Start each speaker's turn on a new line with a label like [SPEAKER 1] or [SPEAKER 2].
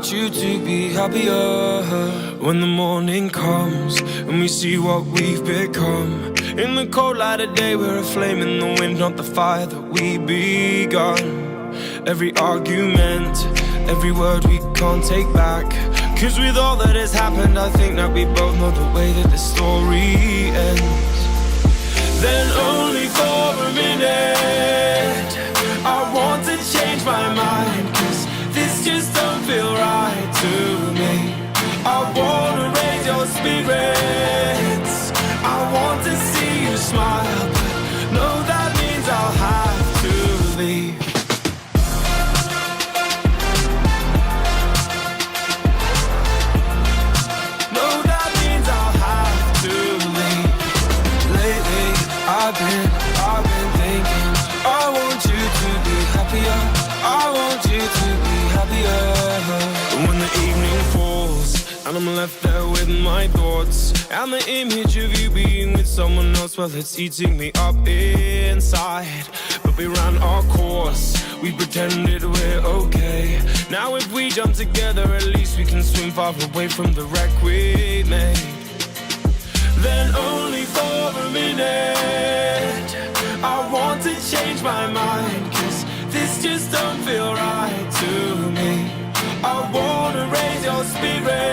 [SPEAKER 1] want you to be happier. When the morning comes and we see what we've become, in the cold light of day we're a flame in the wind, not the fire that we begun. Every argument, every word we can't take back, 'cause with all that has happened I think that we both know the way that the story ends. Then only for a minute I want to change my mind, 'cause this just don't feel right to me. I wanna raise your spirits, I want to see you smile, but no, that means I'll have to leave. No, that means I'll have to leave. Lately I've been thinking, I want you to be happier, I want you to be happier. When the evening falls and I'm left there with my thoughts, and the image of you being with someone else, well, it's eating me up inside. But we ran our course, we pretended we're okay. Now if we jump together, at least we can swim far away from the wreck we made. Then only for a minute I want to change my mind, 'cause this just don't feel right to me. I wanna raise your spirit,